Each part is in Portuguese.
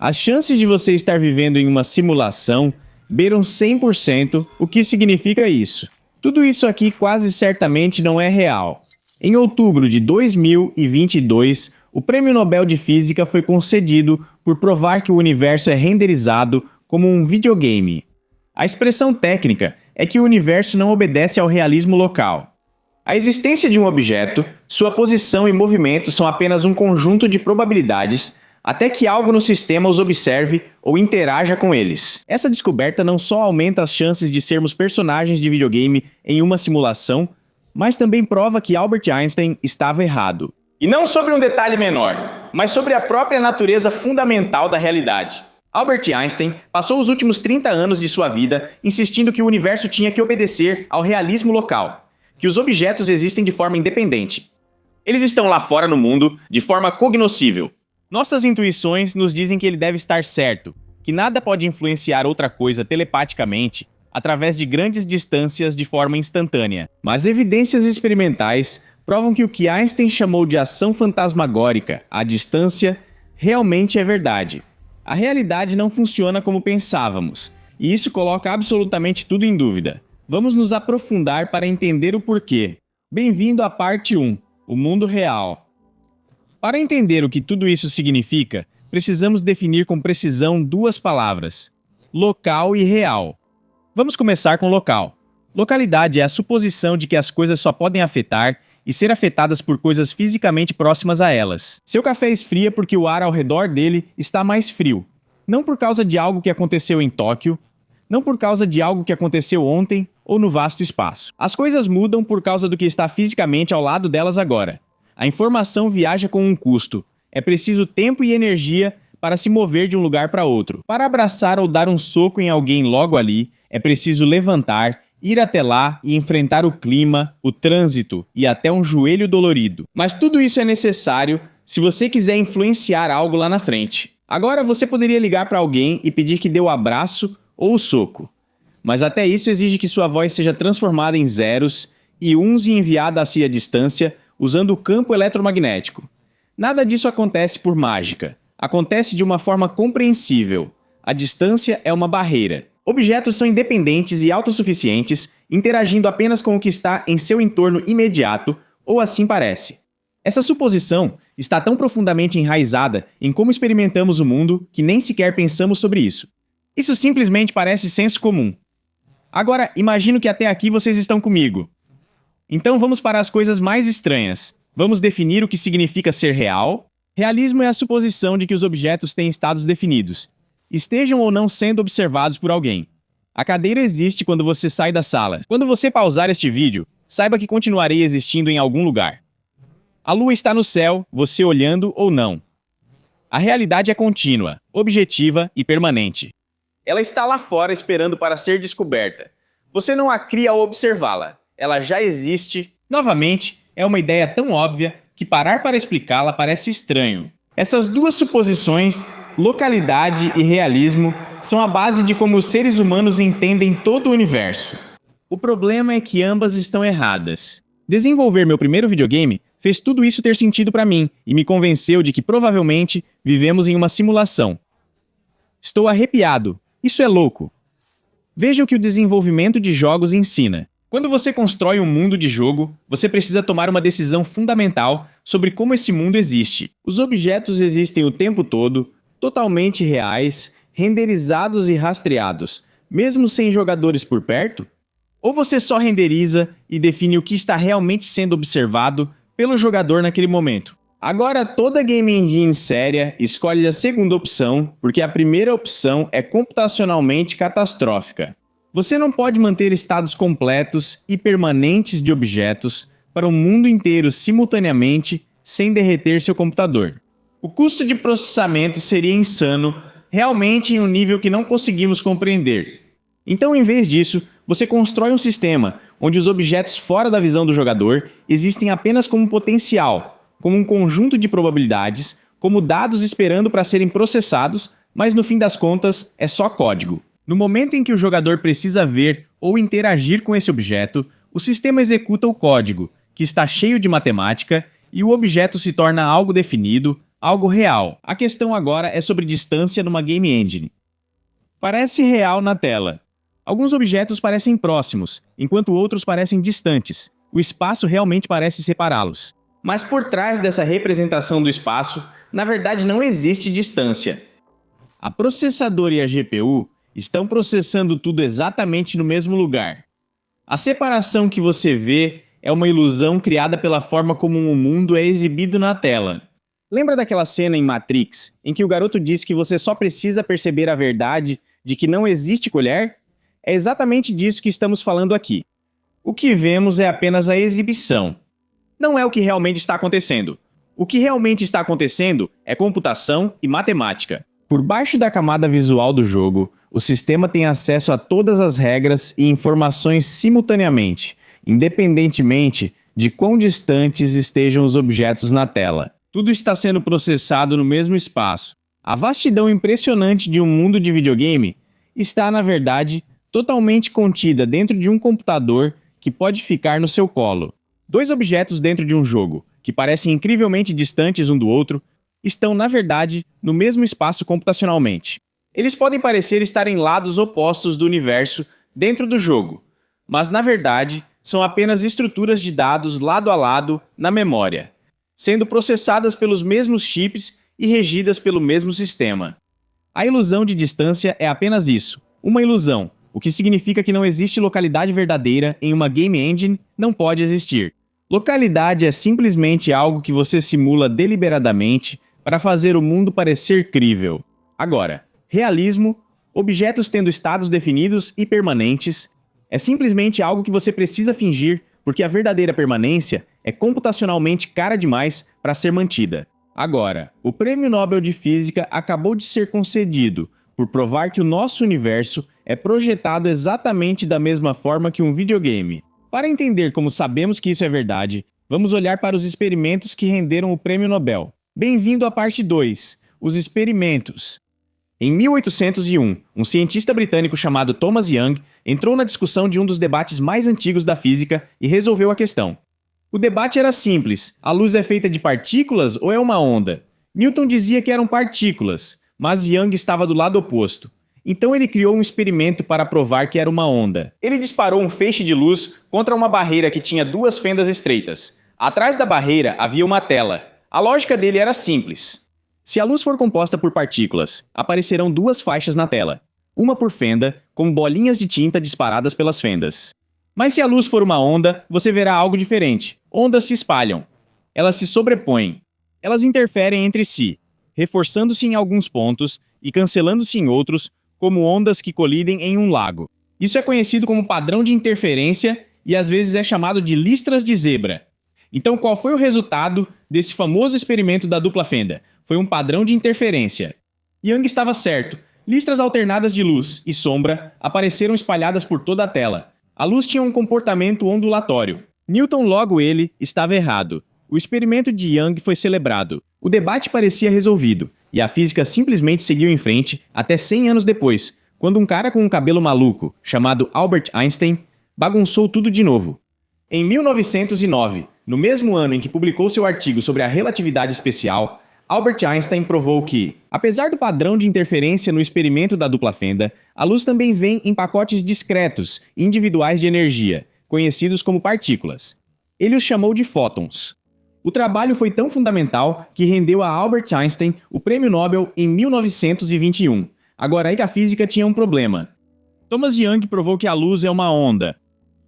As chances de você estar vivendo em uma simulação beiram 100%. O que significa isso? Tudo isso aqui quase certamente não é real. Em outubro de 2022, o Prêmio Nobel de Física foi concedido por provar que o universo é renderizado como um videogame. A expressão técnica é que o universo não obedece ao realismo local. A existência de um objeto, sua posição e movimento são apenas um conjunto de probabilidades até que algo no sistema os observe ou interaja com eles. Essa descoberta não só aumenta as chances de sermos personagens de videogame em uma simulação, mas também prova que Albert Einstein estava errado. E não sobre um detalhe menor, mas sobre a própria natureza fundamental da realidade. Albert Einstein passou os últimos 30 anos de sua vida insistindo que o universo tinha que obedecer ao realismo local, que os objetos existem de forma independente. Eles estão lá fora no mundo de forma cognoscível. Nossas intuições nos dizem que ele deve estar certo, que nada pode influenciar outra coisa telepaticamente através de grandes distâncias de forma instantânea. Mas evidências experimentais provam que o que Einstein chamou de ação fantasmagórica à distância realmente é verdade. A realidade não funciona como pensávamos, e isso coloca absolutamente tudo em dúvida. Vamos nos aprofundar para entender o porquê. Bem-vindo à parte 1, o mundo real. Para entender o que tudo isso significa, precisamos definir com precisão duas palavras: local e real. Vamos começar com local. Localidade é a suposição de que as coisas só podem afetar e ser afetadas por coisas fisicamente próximas a elas. Seu café esfria porque o ar ao redor dele está mais frio. Não por causa de algo que aconteceu em Tóquio, não por causa de algo que aconteceu ontem ou no vasto espaço. As coisas mudam por causa do que está fisicamente ao lado delas agora. A informação viaja com um custo. É preciso tempo e energia para se mover de um lugar para outro. Para abraçar ou dar um soco em alguém logo ali, é preciso levantar, ir até lá e enfrentar o clima, o trânsito e até um joelho dolorido. Mas tudo isso é necessário se você quiser influenciar algo lá na frente. Agora você poderia ligar para alguém e pedir que dê o abraço ou o soco. Mas até isso exige que sua voz seja transformada em zeros e uns e enviada a si à distância usando o campo eletromagnético. Nada disso acontece por mágica. Acontece de uma forma compreensível. A distância é uma barreira. Objetos são independentes e autossuficientes, interagindo apenas com o que está em seu entorno imediato, ou assim parece. Essa suposição está tão profundamente enraizada em como experimentamos o mundo que nem sequer pensamos sobre isso. Isso simplesmente parece senso comum. Agora, imagino que até aqui vocês estão comigo. Então vamos para as coisas mais estranhas. Vamos definir o que significa ser real. Realismo é a suposição de que os objetos têm estados definidos, estejam ou não sendo observados por alguém. A cadeira existe quando você sai da sala. Quando você pausar este vídeo, saiba que continuarei existindo em algum lugar. A lua está no céu, você olhando ou não. A realidade é contínua, objetiva e permanente. Ela está lá fora esperando para ser descoberta. Você não a cria ao observá-la. Ela já existe. Novamente, é uma ideia tão óbvia que parar para explicá-la parece estranho. Essas duas suposições, localidade e realismo, são a base de como os seres humanos entendem todo o universo. O problema é que ambas estão erradas. Desenvolver meu primeiro videogame fez tudo isso ter sentido para mim e me convenceu de que provavelmente vivemos em uma simulação. Estou arrepiado. Isso é louco. Veja o que o desenvolvimento de jogos ensina. Quando você constrói um mundo de jogo, você precisa tomar uma decisão fundamental sobre como esse mundo existe. Os objetos existem o tempo todo, totalmente reais, renderizados e rastreados, mesmo sem jogadores por perto? Ou você só renderiza e define o que está realmente sendo observado pelo jogador naquele momento? Agora, toda game engine séria escolhe a segunda opção, porque a primeira opção é computacionalmente catastrófica. Você não pode manter estados completos e permanentes de objetos para o mundo inteiro simultaneamente sem derreter seu computador. O custo de processamento seria insano, realmente em um nível que não conseguimos compreender. Então, em vez disso, você constrói um sistema onde os objetos fora da visão do jogador existem apenas como potencial, como um conjunto de probabilidades, como dados esperando para serem processados, mas no fim das contas é só código. No momento em que o jogador precisa ver ou interagir com esse objeto, o sistema executa o código, que está cheio de matemática, e o objeto se torna algo definido, algo real. A questão agora é sobre distância numa game engine. Parece real na tela. Alguns objetos parecem próximos, enquanto outros parecem distantes. O espaço realmente parece separá-los. Mas por trás dessa representação do espaço, na verdade não existe distância. A processador e a GPU estão processando tudo exatamente no mesmo lugar. A separação que você vê é uma ilusão criada pela forma como o mundo é exibido na tela. Lembra daquela cena em Matrix, em que o garoto diz que você só precisa perceber a verdade de que não existe colher? É exatamente disso que estamos falando aqui. O que vemos é apenas a exibição. Não é o que realmente está acontecendo. O que realmente está acontecendo é computação e matemática. Por baixo da camada visual do jogo, o sistema tem acesso a todas as regras e informações simultaneamente, independentemente de quão distantes estejam os objetos na tela. Tudo está sendo processado no mesmo espaço. A vastidão impressionante de um mundo de videogame está, na verdade, totalmente contida dentro de um computador que pode ficar no seu colo. Dois objetos dentro de um jogo, que parecem incrivelmente distantes um do outro, estão, na verdade, no mesmo espaço computacionalmente. Eles podem parecer estar em lados opostos do universo dentro do jogo, mas, na verdade, são apenas estruturas de dados lado a lado na memória, sendo processadas pelos mesmos chips e regidas pelo mesmo sistema. A ilusão de distância é apenas isso, uma ilusão, o que significa que não existe localidade verdadeira em uma game engine, não pode existir. Localidade é simplesmente algo que você simula deliberadamente para fazer o mundo parecer crível. Agora, realismo, objetos tendo estados definidos e permanentes, é simplesmente algo que você precisa fingir porque a verdadeira permanência é computacionalmente cara demais para ser mantida. Agora, o Prêmio Nobel de Física acabou de ser concedido por provar que o nosso universo é projetado exatamente da mesma forma que um videogame. Para entender como sabemos que isso é verdade, vamos olhar para os experimentos que renderam o Prêmio Nobel. Bem-vindo à parte 2, os experimentos. Em 1801, um cientista britânico chamado Thomas Young entrou na discussão de um dos debates mais antigos da física e resolveu a questão. O debate era simples: a luz é feita de partículas ou é uma onda? Newton dizia que eram partículas, mas Young estava do lado oposto. Então ele criou um experimento para provar que era uma onda. Ele disparou um feixe de luz contra uma barreira que tinha duas fendas estreitas. Atrás da barreira havia uma tela. A lógica dele era simples. Se a luz for composta por partículas, aparecerão duas faixas na tela, uma por fenda, com bolinhas de tinta disparadas pelas fendas. Mas se a luz for uma onda, você verá algo diferente. Ondas se espalham. Elas se sobrepõem. Elas interferem entre si, reforçando-se em alguns pontos e cancelando-se em outros, como ondas que colidem em um lago. Isso é conhecido como padrão de interferência e às vezes é chamado de listras de zebra. Então, qual foi o resultado desse famoso experimento da dupla fenda? Foi um padrão de interferência. Young estava certo. Listras alternadas de luz e sombra apareceram espalhadas por toda a tela. A luz tinha um comportamento ondulatório. Newton, logo ele, estava errado. O experimento de Young foi celebrado. O debate parecia resolvido, e a física simplesmente seguiu em frente até 100 anos depois, quando um cara com um cabelo maluco, chamado Albert Einstein, bagunçou tudo de novo. Em 1909, no mesmo ano em que publicou seu artigo sobre a relatividade especial, Albert Einstein provou que, apesar do padrão de interferência no experimento da dupla fenda, a luz também vem em pacotes discretos e individuais de energia, conhecidos como partículas. Ele os chamou de fótons. O trabalho foi tão fundamental que rendeu a Albert Einstein o Prêmio Nobel em 1921. Agora aí que a física tinha um problema. Thomas Young provou que a luz é uma onda.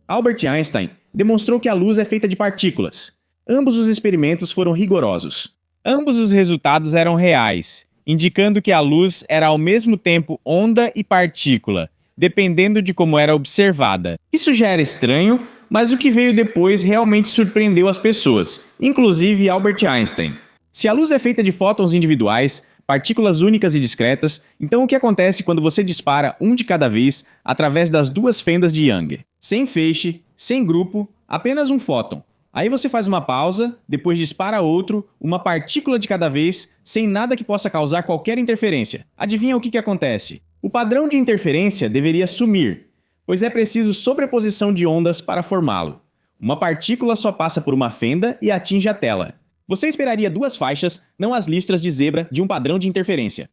Albert Einstein demonstrou que a luz é feita de partículas. Ambos os experimentos foram rigorosos. Ambos os resultados eram reais, indicando que a luz era ao mesmo tempo onda e partícula, dependendo de como era observada. Isso já era estranho, mas o que veio depois realmente surpreendeu as pessoas, inclusive Albert Einstein. Se a luz é feita de fótons individuais, partículas únicas e discretas, então o que acontece quando você dispara um de cada vez através das duas fendas de Young? Sem feixe, sem grupo, apenas um fóton. Aí você faz uma pausa, depois dispara outro, uma partícula de cada vez, sem nada que possa causar qualquer interferência. Adivinha o que acontece? O padrão de interferência deveria sumir, pois é preciso sobreposição de ondas para formá-lo. Uma partícula só passa por uma fenda e atinge a tela. Você esperaria duas faixas, não as listras de zebra de um padrão de interferência.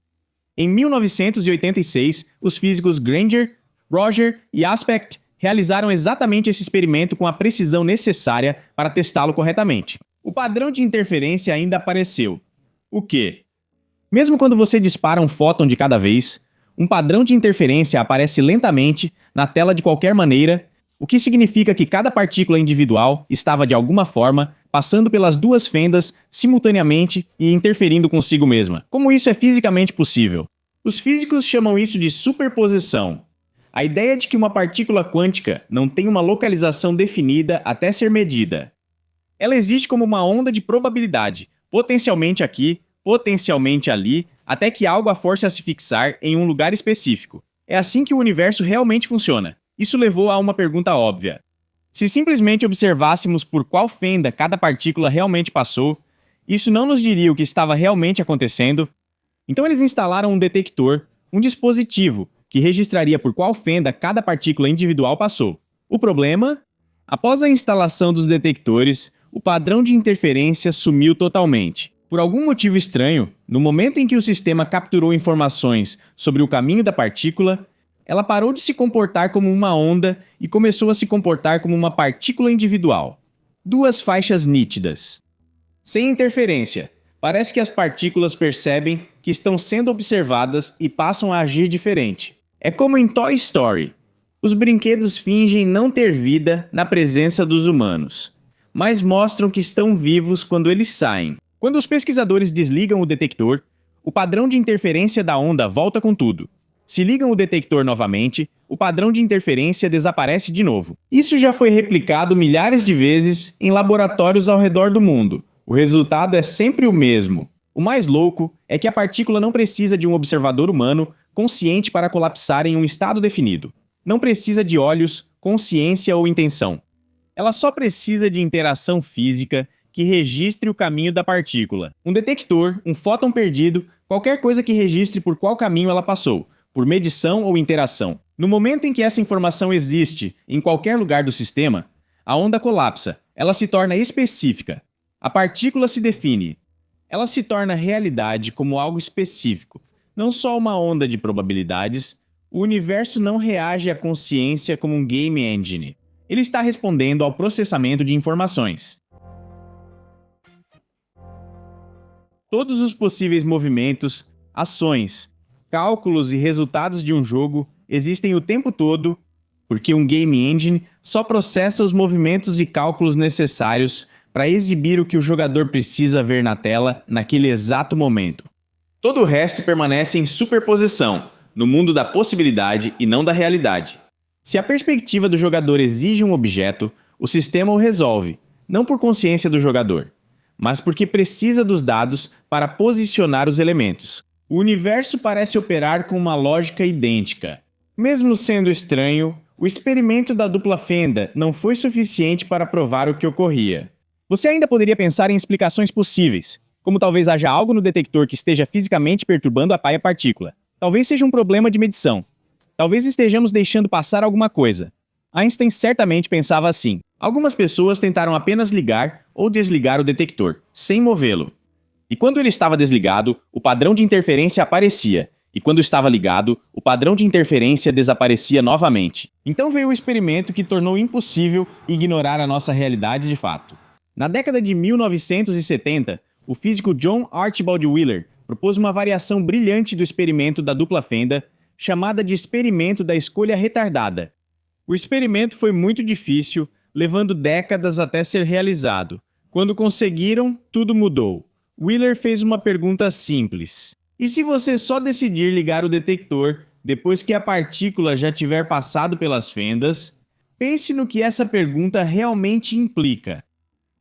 Em 1986, os físicos Granger, Roger e Aspect realizaram exatamente esse experimento com a precisão necessária para testá-lo corretamente. O padrão de interferência ainda apareceu. O quê? Mesmo quando você dispara um fóton de cada vez, um padrão de interferência aparece lentamente na tela de qualquer maneira, o que significa que cada partícula individual estava de alguma forma passando pelas duas fendas simultaneamente e interferindo consigo mesma. Como isso é fisicamente possível? Os físicos chamam isso de superposição. A ideia de que uma partícula quântica não tem uma localização definida até ser medida. Ela existe como uma onda de probabilidade, potencialmente aqui, potencialmente ali, até que algo a force a se fixar em um lugar específico. É assim que o universo realmente funciona. Isso levou a uma pergunta óbvia. Se simplesmente observássemos por qual fenda cada partícula realmente passou, isso não nos diria o que estava realmente acontecendo? Então eles instalaram um detector, um dispositivo, que registraria por qual fenda cada partícula individual passou. O problema? Após a instalação dos detectores, o padrão de interferência sumiu totalmente. Por algum motivo estranho, no momento em que o sistema capturou informações sobre o caminho da partícula, ela parou de se comportar como uma onda e começou a se comportar como uma partícula individual. Duas faixas nítidas. Sem interferência, parece que as partículas percebem que estão sendo observadas e passam a agir diferente. É como em Toy Story. Os brinquedos fingem não ter vida na presença dos humanos, mas mostram que estão vivos quando eles saem. Quando os pesquisadores desligam o detector, o padrão de interferência da onda volta com tudo. Se ligam o detector novamente, o padrão de interferência desaparece de novo. Isso já foi replicado milhares de vezes em laboratórios ao redor do mundo. O resultado é sempre o mesmo. O mais louco é que a partícula não precisa de um observador humano consciente para colapsar em um estado definido. Não precisa de olhos, consciência ou intenção. Ela só precisa de interação física que registre o caminho da partícula. Um detector, um fóton perdido, qualquer coisa que registre por qual caminho ela passou, por medição ou interação. No momento em que essa informação existe em qualquer lugar do sistema, a onda colapsa, ela se torna específica. A partícula se define. Ela se torna realidade como algo específico, não só uma onda de probabilidades. O universo não reage à consciência como um game engine. Ele está respondendo ao processamento de informações. Todos os possíveis movimentos, ações, cálculos e resultados de um jogo existem o tempo todo, porque um game engine só processa os movimentos e cálculos necessários para exibir o que o jogador precisa ver na tela naquele exato momento. Todo o resto permanece em superposição, no mundo da possibilidade e não da realidade. Se a perspectiva do jogador exige um objeto, o sistema o resolve, não por consciência do jogador, mas porque precisa dos dados para posicionar os elementos. O universo parece operar com uma lógica idêntica. Mesmo sendo estranho, o experimento da dupla fenda não foi suficiente para provar o que ocorria. Você ainda poderia pensar em explicações possíveis, como talvez haja algo no detector que esteja fisicamente perturbando a paia-partícula. Talvez seja um problema de medição. Talvez estejamos deixando passar alguma coisa. Einstein certamente pensava assim. Algumas pessoas tentaram apenas ligar ou desligar o detector, sem movê-lo. E quando ele estava desligado, o padrão de interferência aparecia, e quando estava ligado, o padrão de interferência desaparecia novamente. Então veio o experimento que tornou impossível ignorar a nossa realidade de fato. Na década de 1970, o físico John Archibald Wheeler propôs uma variação brilhante do experimento da dupla fenda, chamada de experimento da escolha retardada. O experimento foi muito difícil, levando décadas até ser realizado. Quando conseguiram, tudo mudou. Wheeler fez uma pergunta simples. E se você só decidir ligar o detector depois que a partícula já tiver passado pelas fendas? Pense no que essa pergunta realmente implica.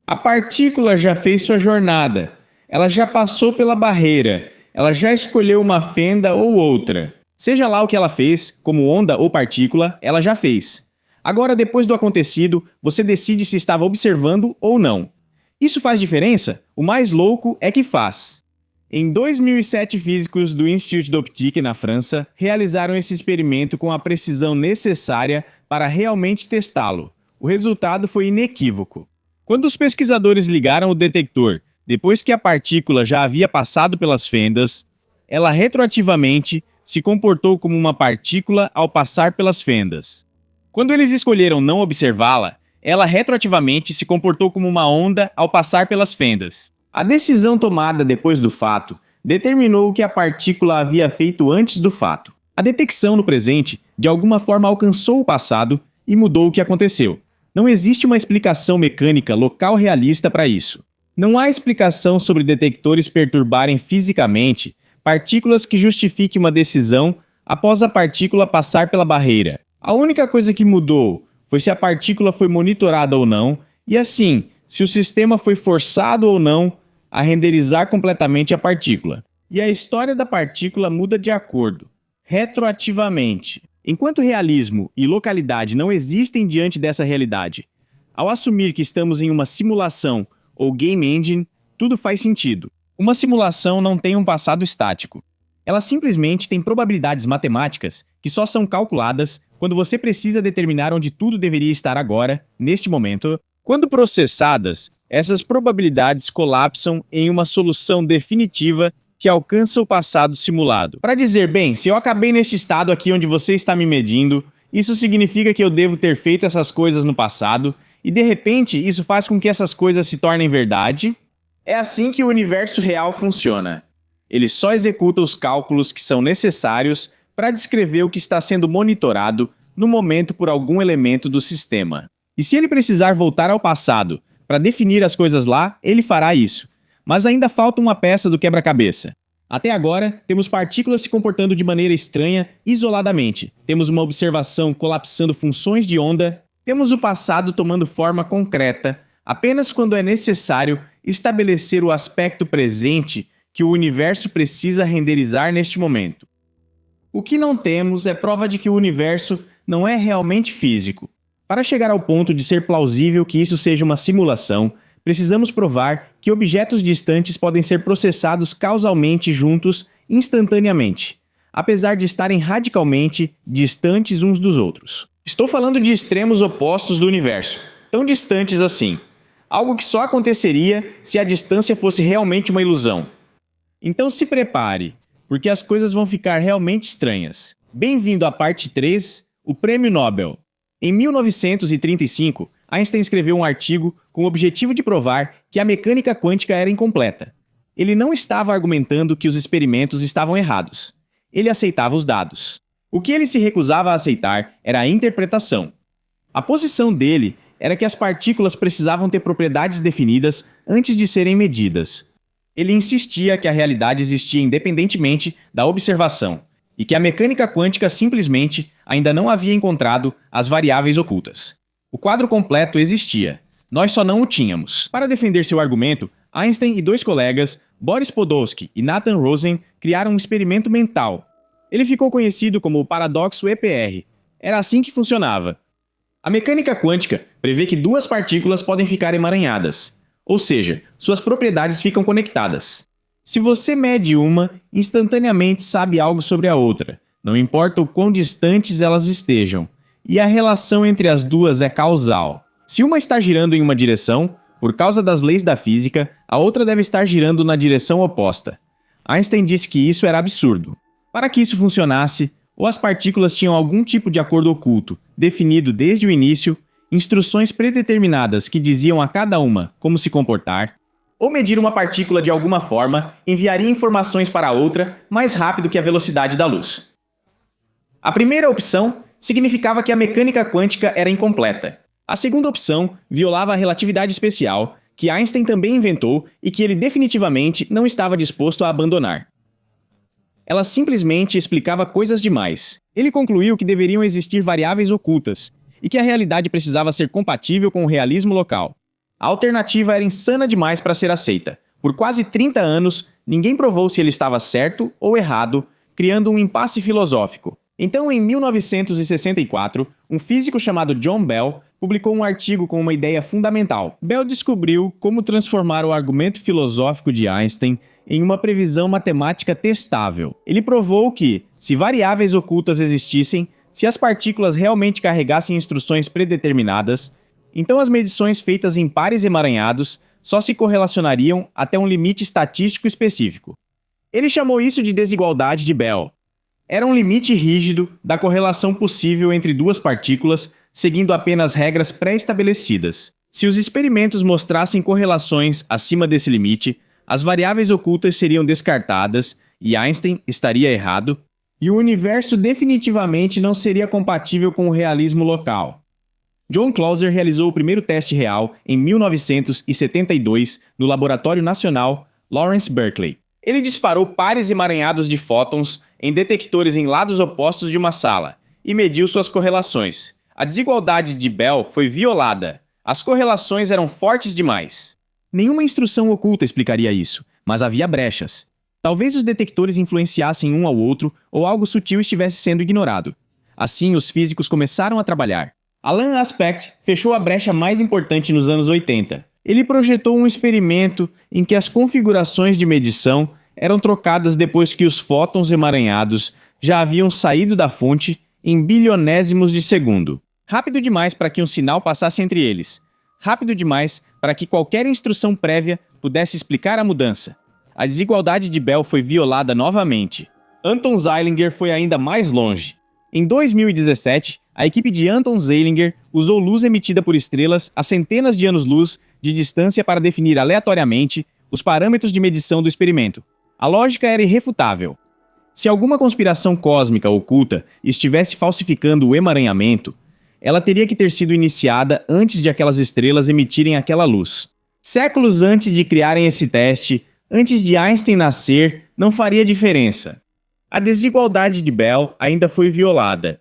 A partícula já fez sua jornada. Ela já passou pela barreira. Ela já escolheu uma fenda ou outra. Seja lá o que ela fez, como onda ou partícula, ela já fez. Agora, depois do acontecido, você decide se estava observando ou não. Isso faz diferença? O mais louco é que faz. Em 2007, físicos do Institut d'Optique, na França, realizaram esse experimento com a precisão necessária para realmente testá-lo. O resultado foi inequívoco. Quando os pesquisadores ligaram o detector, Depois que a partícula já havia passado pelas fendas, ela retroativamente se comportou como uma partícula ao passar pelas fendas. Quando eles escolheram não observá-la, ela retroativamente se comportou como uma onda ao passar pelas fendas. A decisão tomada depois do fato determinou o que a partícula havia feito antes do fato. A detecção no presente, de alguma forma, alcançou o passado e mudou o que aconteceu. Não existe uma explicação mecânica local realista para isso. Não há explicação sobre detectores perturbarem fisicamente partículas que justifique uma decisão após a partícula passar pela barreira. A única coisa que mudou foi se a partícula foi monitorada ou não, e assim, se o sistema foi forçado ou não a renderizar completamente a partícula. E a história da partícula muda de acordo, retroativamente. Enquanto realismo e localidade não existem diante dessa realidade, ao assumir que estamos em uma simulação ou game engine, tudo faz sentido. Uma simulação não tem um passado estático. Ela simplesmente tem probabilidades matemáticas que só são calculadas quando você precisa determinar onde tudo deveria estar agora, neste momento. Quando processadas, essas probabilidades colapsam em uma solução definitiva que alcança o passado simulado. Para dizer, bem, se eu acabei neste estado aqui onde você está me medindo, isso significa que eu devo ter feito essas coisas no passado, e de repente isso faz com que essas coisas se tornem verdade? É assim que o universo real funciona. Ele só executa os cálculos que são necessários para descrever o que está sendo monitorado no momento por algum elemento do sistema. E se ele precisar voltar ao passado para definir as coisas lá, ele fará isso. Mas ainda falta uma peça do quebra-cabeça. Até agora, temos partículas se comportando de maneira estranha, isoladamente. Temos uma observação colapsando funções de onda. Temos o passado tomando forma concreta, apenas quando é necessário estabelecer o aspecto presente que o universo precisa renderizar neste momento. O que não temos é prova de que o universo não é realmente físico. Para chegar ao ponto de ser plausível que isso seja uma simulação, precisamos provar que objetos distantes podem ser processados causalmente juntos instantaneamente, apesar de estarem radicalmente distantes uns dos outros. Estou falando de extremos opostos do universo, tão distantes assim. Algo que só aconteceria se a distância fosse realmente uma ilusão. Então se prepare, porque as coisas vão ficar realmente estranhas. Bem-vindo à parte 3, o Prêmio Nobel. Em 1935, Einstein escreveu um artigo com o objetivo de provar que a mecânica quântica era incompleta. Ele não estava argumentando que os experimentos estavam errados. Ele aceitava os dados. O que ele se recusava a aceitar era a interpretação. A posição dele era que as partículas precisavam ter propriedades definidas antes de serem medidas. Ele insistia que a realidade existia independentemente da observação e que a mecânica quântica simplesmente ainda não havia encontrado as variáveis ocultas. O quadro completo existia, nós só não o tínhamos. Para defender seu argumento, Einstein e dois colegas, Boris Podolsky e Nathan Rosen, criaram um experimento mental. Ele ficou conhecido como o paradoxo EPR. Era assim que funcionava. A mecânica quântica prevê que duas partículas podem ficar emaranhadas, ou seja, suas propriedades ficam conectadas. Se você mede uma, instantaneamente sabe algo sobre a outra, não importa o quão distantes elas estejam, e a relação entre as duas é causal. Se uma está girando em uma direção, por causa das leis da física, a outra deve estar girando na direção oposta. Einstein disse que isso era absurdo. Para que isso funcionasse, ou as partículas tinham algum tipo de acordo oculto, definido desde o início, instruções predeterminadas que diziam a cada uma como se comportar, ou medir uma partícula de alguma forma enviaria informações para a outra mais rápido que a velocidade da luz. A primeira opção significava que a mecânica quântica era incompleta. A segunda opção violava a relatividade especial, que Einstein também inventou e que ele definitivamente não estava disposto a abandonar. Ela simplesmente explicava coisas demais. Ele concluiu que deveriam existir variáveis ocultas e que a realidade precisava ser compatível com o realismo local. A alternativa era insana demais para ser aceita. Por quase 30 anos, ninguém provou se ele estava certo ou errado, criando um impasse filosófico. Então, em 1964, um físico chamado John Bell publicou um artigo com uma ideia fundamental. Bell descobriu como transformar o argumento filosófico de Einstein em uma previsão matemática testável. Ele provou que, se variáveis ocultas existissem, se as partículas realmente carregassem instruções predeterminadas, então as medições feitas em pares emaranhados só se correlacionariam até um limite estatístico específico. Ele chamou isso de desigualdade de Bell. Era um limite rígido da correlação possível entre duas partículas, seguindo apenas regras pré-estabelecidas. Se os experimentos mostrassem correlações acima desse limite, as variáveis ocultas seriam descartadas e Einstein estaria errado, e o universo definitivamente não seria compatível com o realismo local. John Clauser realizou o primeiro teste real em 1972 no Laboratório Nacional Lawrence Berkeley. Ele disparou pares emaranhados de fótons em detectores em lados opostos de uma sala e mediu suas correlações. A desigualdade de Bell foi violada. As correlações eram fortes demais. Nenhuma instrução oculta explicaria isso, mas havia brechas. Talvez os detectores influenciassem um ao outro ou algo sutil estivesse sendo ignorado. Assim, os físicos começaram a trabalhar. Alan Aspect fechou a brecha mais importante nos anos 80. Ele projetou um experimento em que as configurações de medição eram trocadas depois que os fótons emaranhados já haviam saído da fonte em bilionésimos de segundo. Rápido demais para que um sinal passasse entre eles. Rápido demais para que qualquer instrução prévia pudesse explicar a mudança. A desigualdade de Bell foi violada novamente. Anton Zeilinger foi ainda mais longe. Em 2017, a equipe de Anton Zeilinger usou luz emitida por estrelas a centenas de anos-luz de distância para definir aleatoriamente os parâmetros de medição do experimento. A lógica era irrefutável. Se alguma conspiração cósmica oculta estivesse falsificando o emaranhamento, ela teria que ter sido iniciada antes de aquelas estrelas emitirem aquela luz. Séculos antes de criarem esse teste, antes de Einstein nascer, não faria diferença. A desigualdade de Bell ainda foi violada.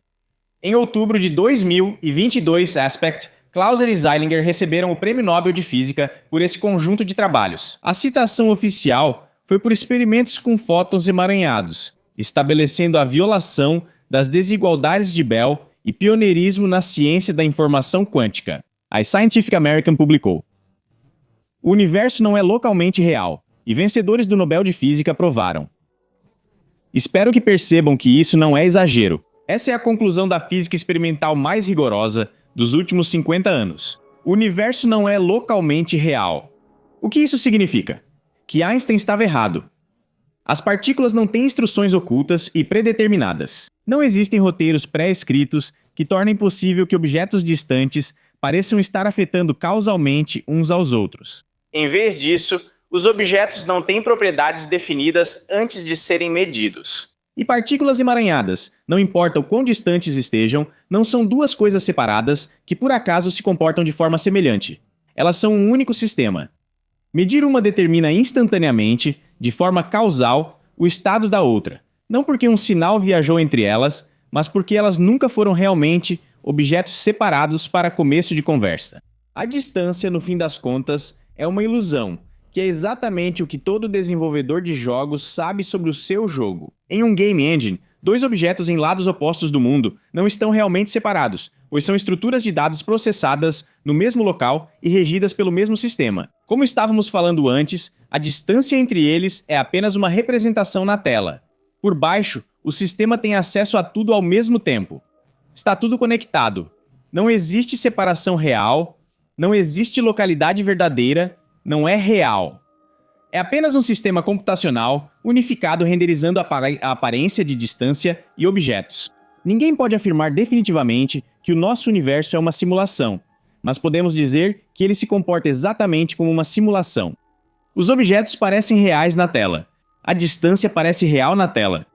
Em outubro de 2022, Aspect, Clauser e Zeilinger receberam o Prêmio Nobel de Física por esse conjunto de trabalhos. A citação oficial foi por experimentos com fótons emaranhados, estabelecendo a violação das desigualdades de Bell e pioneirismo na ciência da informação quântica. A Scientific American publicou. O universo não é localmente real, e vencedores do Nobel de Física provaram. Espero que percebam que isso não é exagero. Essa é a conclusão da física experimental mais rigorosa dos últimos 50 anos. O universo não é localmente real. O que isso significa? Que Einstein estava errado. As partículas não têm instruções ocultas e predeterminadas. Não existem roteiros pré-escritos que tornem possível que objetos distantes pareçam estar afetando causalmente uns aos outros. Em vez disso, os objetos não têm propriedades definidas antes de serem medidos. E partículas emaranhadas, não importa o quão distantes estejam, não são duas coisas separadas que por acaso se comportam de forma semelhante. Elas são um único sistema. Medir uma determina instantaneamente, de forma causal, o estado da outra, não porque um sinal viajou entre elas, mas porque elas nunca foram realmente objetos separados para começo de conversa. A distância, no fim das contas, é uma ilusão, que é exatamente o que todo desenvolvedor de jogos sabe sobre o seu jogo. Em um game engine, dois objetos em lados opostos do mundo não estão realmente separados, pois são estruturas de dados processadas no mesmo local e regidas pelo mesmo sistema. Como estávamos falando antes, a distância entre eles é apenas uma representação na tela. Por baixo, o sistema tem acesso a tudo ao mesmo tempo. Está tudo conectado. Não existe separação real, não existe localidade verdadeira, não é real. É apenas um sistema computacional unificado renderizando a aparência de distância e objetos. Ninguém pode afirmar definitivamente que o nosso universo é uma simulação, mas podemos dizer que ele se comporta exatamente como uma simulação. Os objetos parecem reais na tela. A distância parece real na tela.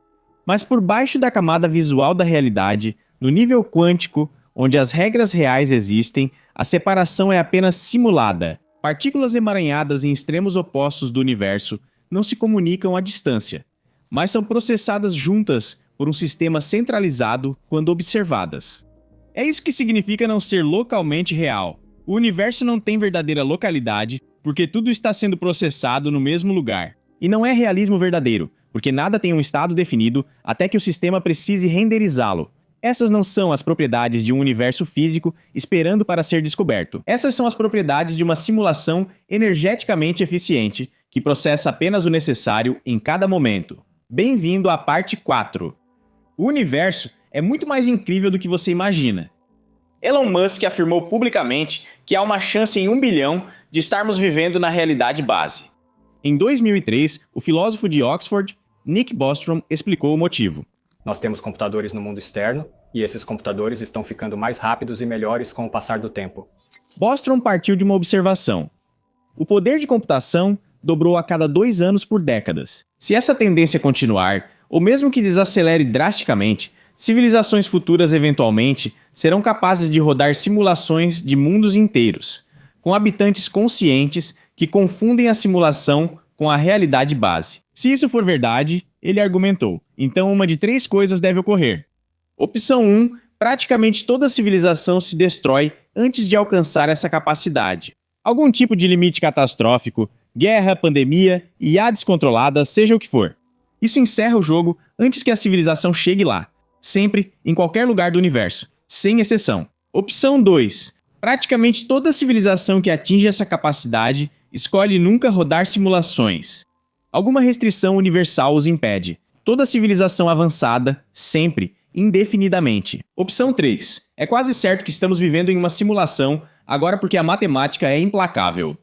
Mas por baixo da camada visual da realidade, no nível quântico, onde as regras reais existem, a separação é apenas simulada. Partículas emaranhadas em extremos opostos do universo não se comunicam à distância, mas são processadas juntas por um sistema centralizado quando observadas. É isso que significa não ser localmente real. O universo não tem verdadeira localidade porque tudo está sendo processado no mesmo lugar. E não é realismo verdadeiro, porque nada tem um estado definido até que o sistema precise renderizá-lo. Essas não são as propriedades de um universo físico esperando para ser descoberto. Essas são as propriedades de uma simulação energeticamente eficiente, que processa apenas o necessário em cada momento. Bem-vindo à parte 4. O universo é muito mais incrível do que você imagina. Elon Musk afirmou publicamente que há uma chance em 1 bilhão de estarmos vivendo na realidade base. Em 2003, o filósofo de Oxford, Nick Bostrom, explicou o motivo. Nós temos computadores no mundo externo, e esses computadores estão ficando mais rápidos e melhores com o passar do tempo. Bostrom partiu de uma observação. O poder de computação dobrou a cada 2 anos por décadas. Se essa tendência continuar, ou mesmo que desacelere drasticamente, civilizações futuras eventualmente serão capazes de rodar simulações de mundos inteiros, com habitantes conscientes que confundem a simulação com a realidade base. Se isso for verdade, ele argumentou, então uma de 3 coisas deve ocorrer. Opção 1, praticamente toda civilização se destrói antes de alcançar essa capacidade. Algum tipo de limite catastrófico, guerra, pandemia, IA descontrolada, seja o que for. Isso encerra o jogo antes que a civilização chegue lá, sempre, em qualquer lugar do universo, sem exceção. Opção 2, praticamente toda civilização que atinge essa capacidade escolhe nunca rodar simulações. Alguma restrição universal os impede. Toda civilização avançada, sempre, indefinidamente. Opção 3. É quase certo que estamos vivendo em uma simulação, agora porque a matemática é implacável.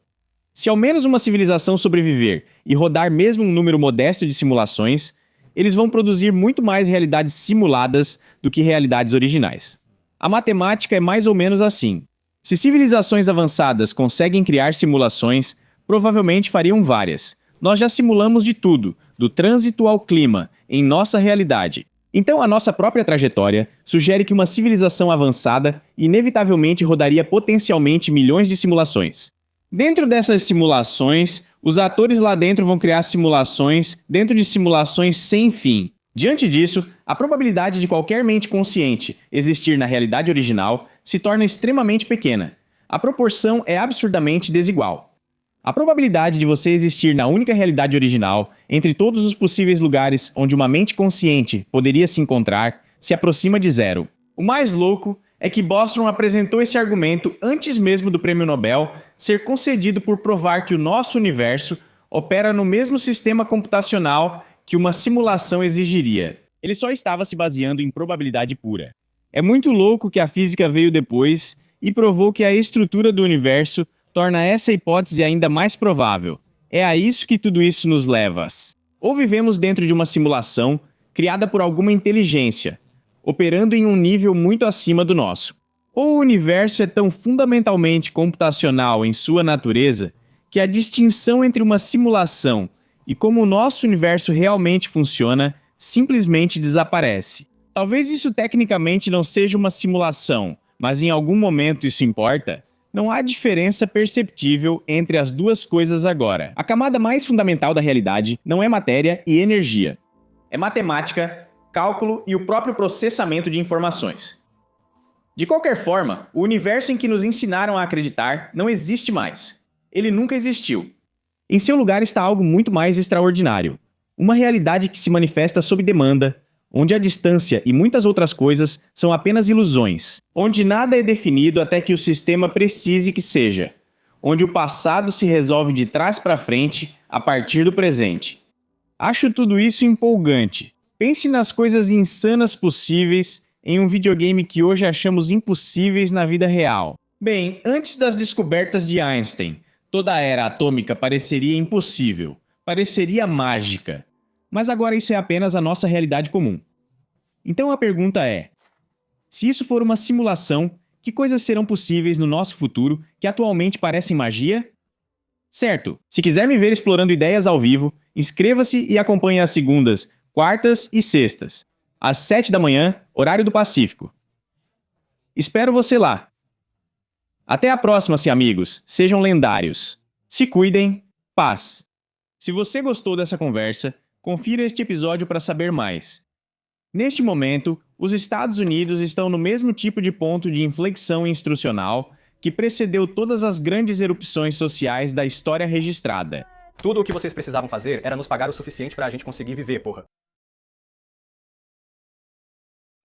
Se ao menos uma civilização sobreviver e rodar mesmo um número modesto de simulações, eles vão produzir muito mais realidades simuladas do que realidades originais. A matemática é mais ou menos assim. Se civilizações avançadas conseguem criar simulações, provavelmente fariam várias. Nós já simulamos de tudo, do trânsito ao clima, em nossa realidade. Então a nossa própria trajetória sugere que uma civilização avançada inevitavelmente rodaria potencialmente milhões de simulações. Dentro dessas simulações, os atores lá dentro vão criar simulações dentro de simulações sem fim. Diante disso, a probabilidade de qualquer mente consciente existir na realidade original se torna extremamente pequena. A proporção é absurdamente desigual. A probabilidade de você existir na única realidade original, entre todos os possíveis lugares onde uma mente consciente poderia se encontrar, se aproxima de 0. O mais louco é que Bostrom apresentou esse argumento antes mesmo do Prêmio Nobel ser concedido por provar que o nosso universo opera no mesmo sistema computacional que uma simulação exigiria. Ele só estava se baseando em probabilidade pura. É muito louco que a física veio depois e provou que a estrutura do universo torna essa hipótese ainda mais provável. É a isso que tudo isso nos leva. Ou vivemos dentro de uma simulação criada por alguma inteligência, operando em um nível muito acima do nosso. Ou o universo é tão fundamentalmente computacional em sua natureza que a distinção entre uma simulação e como o nosso universo realmente funciona simplesmente desaparece. Talvez isso tecnicamente não seja uma simulação, mas em algum momento isso importa. Não há diferença perceptível entre as duas coisas agora. A camada mais fundamental da realidade não é matéria e energia. É matemática, cálculo e o próprio processamento de informações. De qualquer forma, o universo em que nos ensinaram a acreditar não existe mais. Ele nunca existiu. Em seu lugar está algo muito mais extraordinário. Uma realidade que se manifesta sob demanda, onde a distância e muitas outras coisas são apenas ilusões, onde nada é definido até que o sistema precise que seja, onde o passado se resolve de trás para frente a partir do presente. Acho tudo isso empolgante. Pense nas coisas insanas possíveis em um videogame que hoje achamos impossíveis na vida real. Bem, antes das descobertas de Einstein, toda a era atômica pareceria impossível, pareceria mágica. Mas agora isso é apenas a nossa realidade comum. Então a pergunta é: se isso for uma simulação, que coisas serão possíveis no nosso futuro que atualmente parecem magia? Certo, se quiser me ver explorando ideias ao vivo, inscreva-se e acompanhe às segundas, quartas e sextas, às 7 da manhã, horário do Pacífico. Espero você lá. Até a próxima, amigos. Sejam lendários. Se cuidem. Paz. Se você gostou dessa conversa, confira este episódio para saber mais. Neste momento, os Estados Unidos estão no mesmo tipo de ponto de inflexão instrucional que precedeu todas as grandes erupções sociais da história registrada. Tudo o que vocês precisavam fazer era nos pagar o suficiente pra gente conseguir viver, porra.